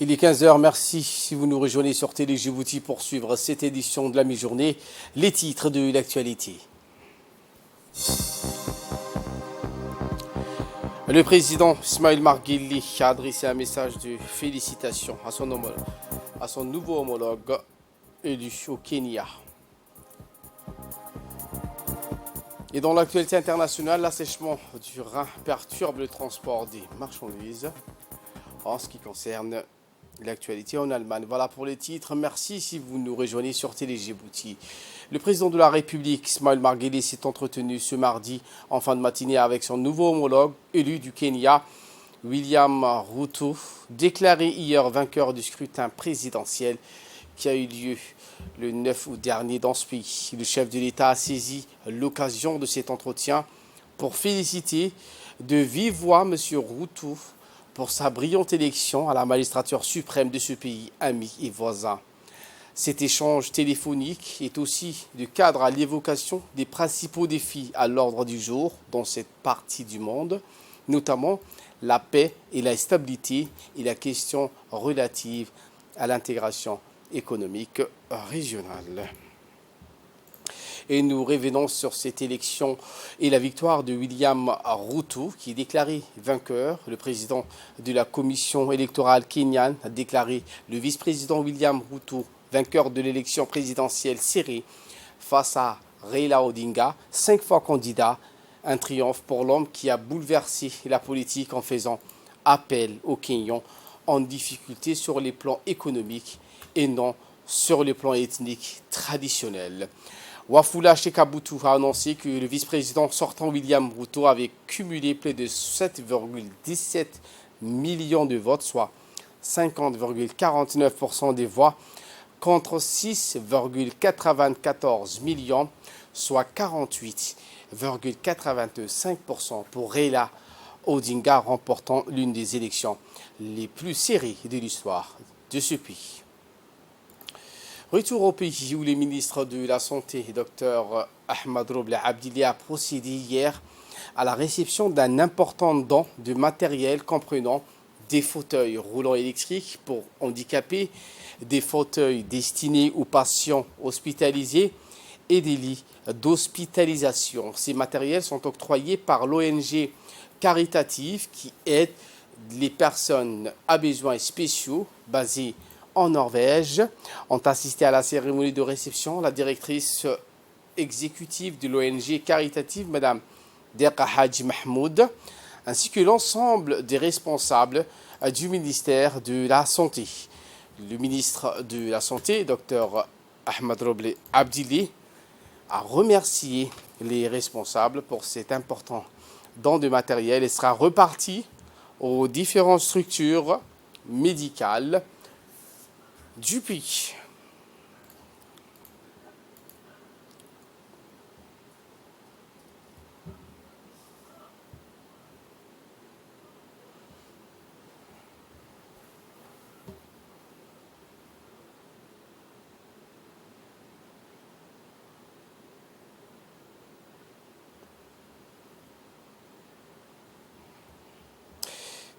Il est 15 heures, merci si vous nous rejoignez sur Télé Djibouti pour suivre cette édition de la mi-journée. Les titres de l'actualité. Le président Ismaël Marguili a adressé un message de félicitations à son nouveau homologue élu au Kenya. Et dans l'actualité internationale, l'assèchement du Rhin perturbe le transport des marchandises. En ce qui concerne l'actualité en Allemagne. Voilà pour les titres. Merci si vous nous rejoignez sur Télé Djibouti. Le président de la République, Ismaël Marguili, s'est entretenu ce mardi en fin de matinée avec son nouveau homologue élu du Kenya, William Ruto, déclaré hier vainqueur du scrutin présidentiel qui a eu lieu le 9 août dernier dans ce pays. Le chef de l'État a saisi l'occasion de cet entretien pour féliciter de vive voix M. Ruto pour sa brillante élection à la magistrature suprême de ce pays ami et voisin. Cet échange téléphonique est aussi le cadre à l'évocation des principaux défis à l'ordre du jour dans cette partie du monde, notamment la paix et la stabilité et la question relative à l'intégration économique régionale. Et nous revenons sur cette élection et la victoire de William Ruto, qui est déclaré vainqueur. Le président de la commission électorale kenyane a déclaré le vice-président William Ruto vainqueur de l'élection présidentielle serrée face à Raila Odinga, 5 fois candidat. Un triomphe pour l'homme qui a bouleversé la politique en faisant appel aux Kenyans en difficulté sur les plans économiques et non sur les plans ethniques traditionnels. Wafula Chekabutu a annoncé que le vice-président sortant William Ruto avait cumulé près de 7,17 millions de votes, soit 50,49% des voix, contre 6,94 millions, soit 48,85% pour Raila Odinga, remportant l'une des élections les plus serrées de l'histoire de ce pays. Retour au pays où le ministre de la Santé, Dr Ahmadroble Abdili, a procédé hier à la réception d'un important don de matériel comprenant des fauteuils roulants électriques pour handicapés, des fauteuils destinés aux patients hospitalisés et des lits d'hospitalisation. Ces matériels sont octroyés par l'ONG caritative qui aide les personnes à besoins spéciaux basées en Norvège. Ont assisté à la cérémonie de réception la directrice exécutive de l'ONG caritative, Mme Derka Haji Mahmoud, ainsi que l'ensemble des responsables du ministère de la Santé. Le ministre de la Santé, Dr Ahmadroble Abdili, a remercié les responsables pour cet important don de matériel et sera reparti aux différentes structures médicales du pays.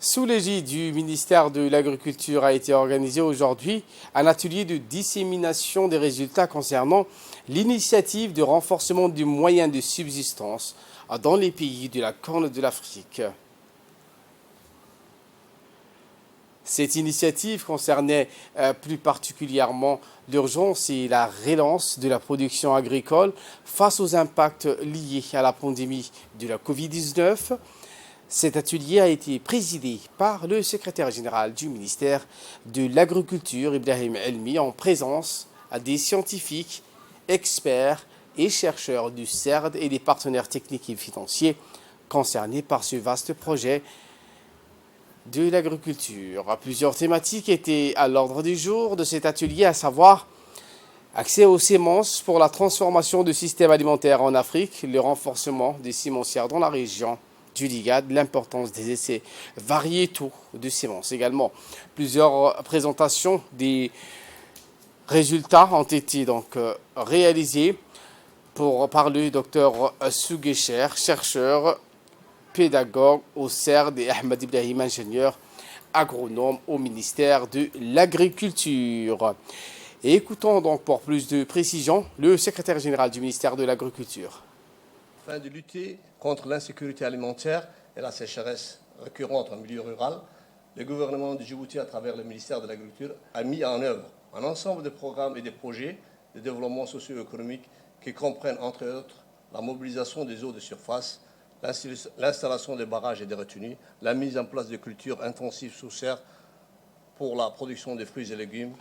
Sous l'égide du ministère de l'Agriculture a été organisé aujourd'hui un atelier de dissémination des résultats concernant l'initiative de renforcement des moyens de subsistance dans les pays de la Corne de l'Afrique. Cette initiative concernait plus particulièrement l'urgence et la relance de la production agricole face aux impacts liés à la pandémie de la Covid-19. Cet atelier a été présidé par le secrétaire général du ministère de l'Agriculture, Ibrahim Elmi, en présence des scientifiques, experts et chercheurs du CERD et des partenaires techniques et financiers concernés par ce vaste projet de l'agriculture. Plusieurs thématiques étaient à l'ordre du jour de cet atelier, à savoir accès aux semences pour la transformation du système alimentaire en Afrique, le renforcement des semencières dans la région du Ligad, l'importance des essais variétaux de semences également. Plusieurs présentations des résultats ont été donc réalisées par le docteur Sugecher, chercheur, pédagogue au CERD, et Ahmed Ibrahim, ingénieur agronome au ministère de l'Agriculture. Et écoutons donc pour plus de précision le secrétaire général du ministère de l'Agriculture. Afin de lutter contre l'insécurité alimentaire et la sécheresse récurrente en milieu rural, le gouvernement de Djibouti, à travers le ministère de l'Agriculture, a mis en œuvre un ensemble de programmes et de projets de développement socio-économique qui comprennent, entre autres, la mobilisation des eaux de surface, l'installation des barrages et des retenues, la mise en place de cultures intensives sous serre pour la production de fruits et légumes,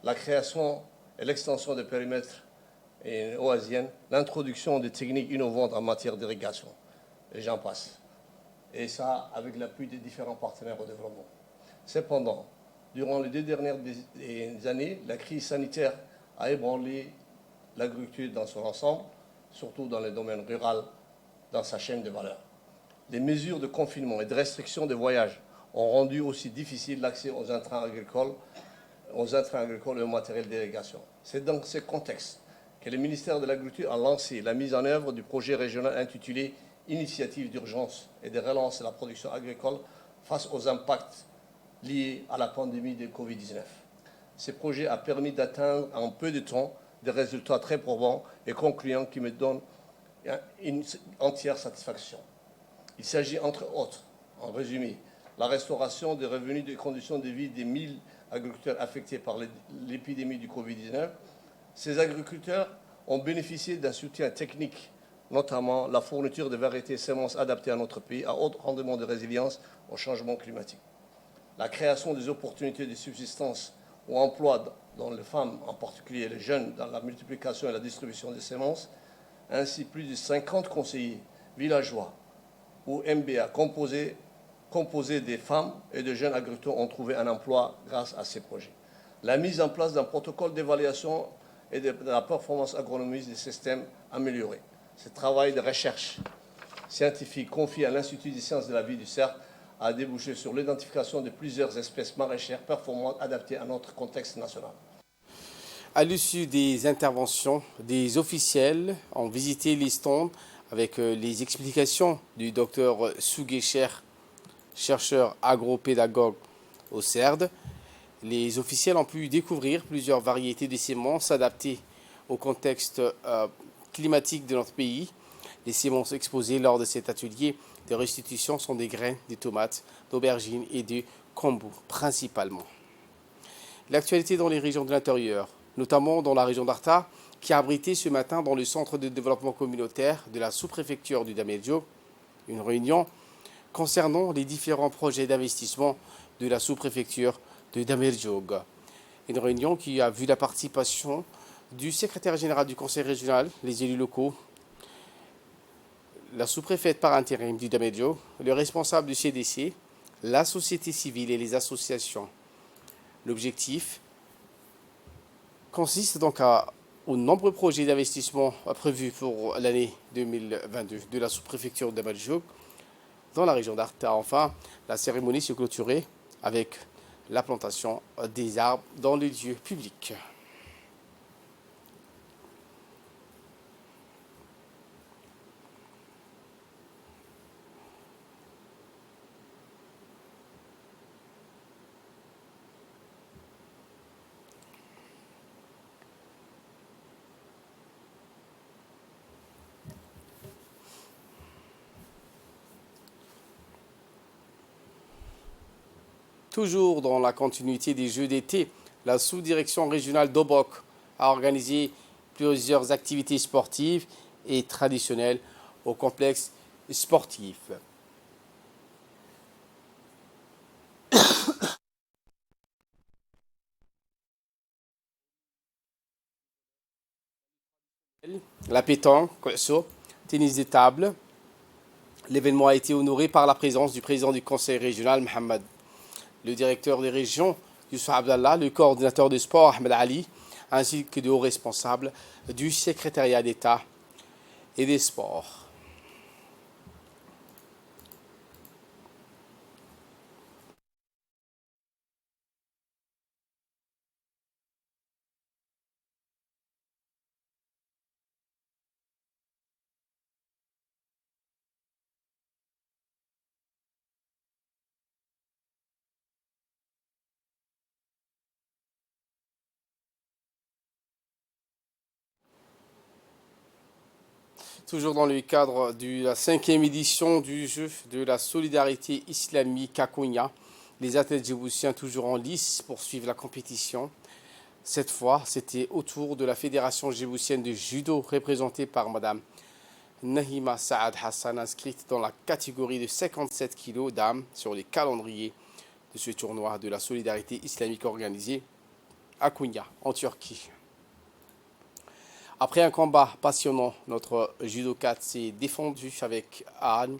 la création et l'extension des périmètres oasiennes, l'introduction de techniques innovantes en matière d'irrigation, et j'en passe. Et ça, avec l'appui des différents partenaires au développement. Cependant, durant les 2 dernières années, la crise sanitaire a ébranlé l'agriculture dans son ensemble, surtout dans le domaine rural, dans sa chaîne de valeur. Les mesures de confinement et de restriction des voyages ont rendu aussi difficile l'accès aux intrants agricoles et au matériel d'irrigation. C'est dans ce contexte que le ministère de l'Agriculture a lancé la mise en œuvre du projet régional intitulé « Initiative d'urgence et de relance de la production agricole face aux impacts liés à la pandémie de Covid-19 ». Ce projet a permis d'atteindre en peu de temps des résultats très probants et concluants qui me donnent une entière satisfaction. Il s'agit entre autres, en résumé, la restauration des revenus des conditions de vie des 1000 agriculteurs affectés par l'épidémie du Covid-19. Ces agriculteurs ont bénéficié d'un soutien technique, notamment la fourniture de variétés et semences adaptées à notre pays à haut rendement de résilience au changement climatique. La création des opportunités de subsistance ou emploi dans les femmes, en particulier les jeunes, dans la multiplication et la distribution des semences. Ainsi, plus de 50 conseillers villageois ou MBA composés des femmes et de jeunes agriculteurs ont trouvé un emploi grâce à ces projets. La mise en place d'un protocole d'évaluation et de la performance agronomique des systèmes améliorés. Ce travail de recherche scientifique confié à l'Institut des sciences de la vie du cerf a débouché sur l'identification de plusieurs espèces maraîchères performantes adaptées à notre contexte national. À l'issue des interventions, des officiels ont visité les stands avec les explications du docteur Souguecher, chercheur agropédagogue au CERD. Les officiels ont pu découvrir plusieurs variétés de semences adaptées au contexte climatique de notre pays. Les semences exposées lors de cet atelier de restitution sont des graines, des tomates, d'aubergines et de kombu principalement. L'actualité dans les régions de l'intérieur, notamment dans la région d'Arta, qui a abrité ce matin dans le centre de développement communautaire de la sous-préfecture du Damejo une réunion concernant les différents projets d'investissement de la sous-préfecture de Damejo. Une réunion qui a vu la participation du secrétaire général du conseil régional, les élus locaux, la sous-préfète par intérim du Damejo, le responsable du CDC, la société civile et les associations. L'objectif consiste donc aux nombreux projets d'investissement prévus pour l'année 2022 de la sous-préfecture de Damejo dans la région d'Arta. Enfin, la cérémonie se clôturait avec la plantation des arbres dans les lieux publics. Toujours dans la continuité des Jeux d'été, la sous-direction régionale d'Obok a organisé plusieurs activités sportives et traditionnelles au complexe sportif. La pétanque, tennis de table. L'événement a été honoré par la présence du président du conseil régional, Mohamed, le directeur des régions, Youssef Abdallah, le coordinateur du sport, Ahmed Ali, ainsi que de hauts responsables du secrétariat d'État et des sports. Toujours dans le cadre de la 5e édition du jeu de la solidarité islamique à Konya, les athlètes djiboutiens toujours en lice poursuivent la compétition. Cette fois, c'était au tour de la Fédération djiboutienne de judo représentée par Madame Nahima Saad Hassan, inscrite dans la catégorie de 57 kg d'âme sur les calendriers de ce tournoi de la solidarité islamique organisé à Konya, en Turquie. Après un combat passionnant, notre judoka s'est défendu avec hargne,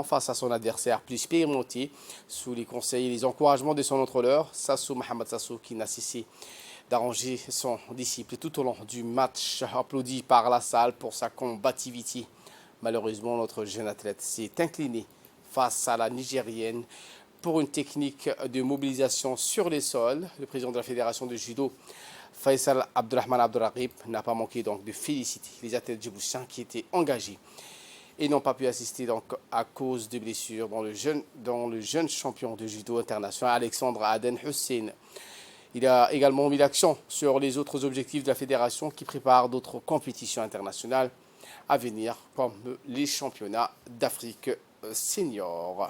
face à son adversaire plus expérimenté, sous les conseils et les encouragements de son entraîneur, Sassou Mohamed Sassou, qui n'a cessé d'arranger son disciple tout au long du match, applaudi par la salle pour sa combativité. Malheureusement, notre jeune athlète s'est incliné face à la Nigérienne pour une technique de mobilisation sur les sols. Le président de la fédération de judo, Faisal Abdurrahman Abdurraqib, n'a pas manqué donc de féliciter les athlètes djiboutiens qui étaient engagés et n'ont pas pu assister donc à cause de blessures dans le jeune champion de judo international Alexandre Aden Hussein. Il a également mis l'accent sur les autres objectifs de la fédération qui prépare d'autres compétitions internationales à venir comme les championnats d'Afrique senior.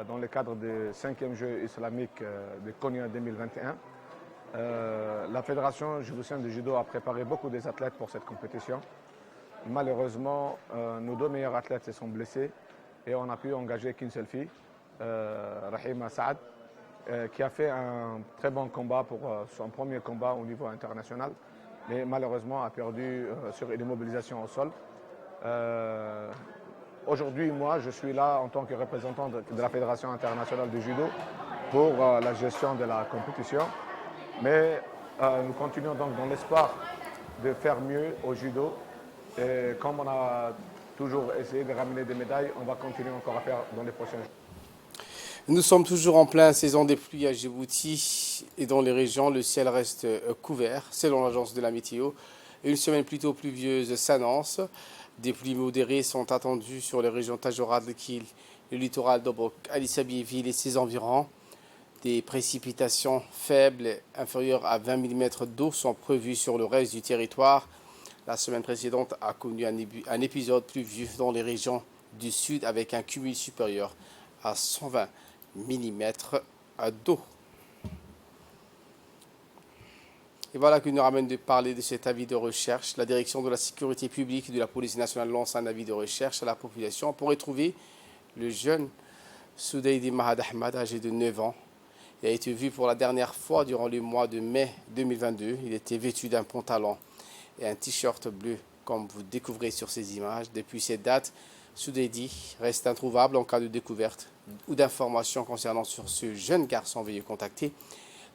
Dans le cadre du 5e jeu islamique de Konya 2021. La Fédération djiboutienne de judo a préparé beaucoup des athlètes pour cette compétition. Malheureusement, nos deux meilleurs athlètes se sont blessés et on n'a pu engager qu'une seule fille, Rahima Saad, qui a fait un très bon combat pour son premier combat au niveau international, mais malheureusement a perdu sur une immobilisation au sol. Aujourd'hui, moi, je suis là en tant que représentant de la Fédération internationale de judo pour la gestion de la compétition. Mais nous continuons donc dans l'espoir de faire mieux au judo. Et comme on a toujours essayé de ramener des médailles, on va continuer encore à faire dans les prochains jours. Nous sommes toujours en pleine saison des pluies à Djibouti et dans les régions, le ciel reste couvert, selon l'agence de la météo. Une semaine plutôt pluvieuse s'annonce. Des pluies modérées sont attendues sur les régions Tajorat, Kil, le littoral d'Obrok, Alisabie-Ville et ses environs. Des précipitations faibles, inférieures à 20 mm d'eau, sont prévues sur le reste du territoire. La semaine précédente a connu un épisode pluvieux dans les régions du sud avec un cumul supérieur à 120 mm d'eau. Et voilà qui nous ramène de parler de cet avis de recherche. La direction de la sécurité publique de la police nationale lance un avis de recherche à la population pour retrouver le jeune Soudeidi Mahad Ahmad, âgé de 9 ans. Il a été vu pour la dernière fois durant le mois de mai 2022. Il était vêtu d'un pantalon et un t-shirt bleu, comme vous découvrez sur ces images. Depuis cette date, Soudeidi reste introuvable. En cas de découverte ou d'informations concernant sur ce jeune garçon, veuillez contacter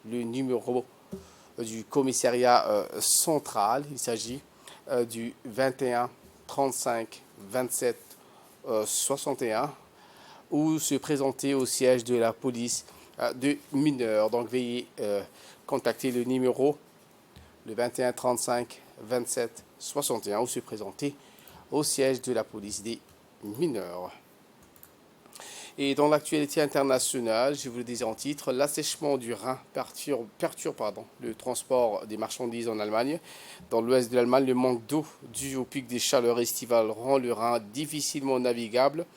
le numéro du commissariat central. Il s'agit du 21 35 27 61 ou se présenter au siège de la police de mineurs. Donc veuillez contacter le numéro le 21 35 27 61 ou se présenter au siège de la police des mineurs. Et dans l'actualité internationale, je vous le disais en titre, l'assèchement du Rhin perturbe le transport des marchandises en Allemagne. Dans l'ouest de l'Allemagne, le manque d'eau dû au pic des chaleurs estivales rend le Rhin difficilement navigable,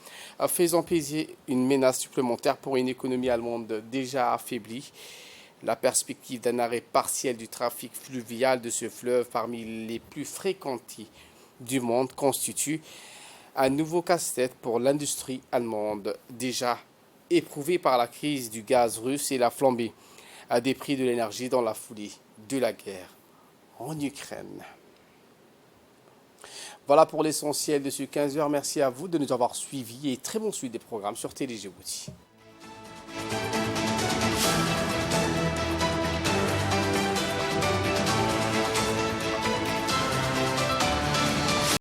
faisant peser une menace supplémentaire pour une économie allemande déjà affaiblie. La perspective d'un arrêt partiel du trafic fluvial de ce fleuve parmi les plus fréquentés du monde constitue un nouveau casse-tête pour l'industrie allemande, déjà éprouvée par la crise du gaz russe et la flambée à des prix de l'énergie dans la foulée de la guerre en Ukraine. Voilà pour l'essentiel de ce 15h. Merci à vous de nous avoir suivis et très bon suite des programmes sur Télé Djibouti.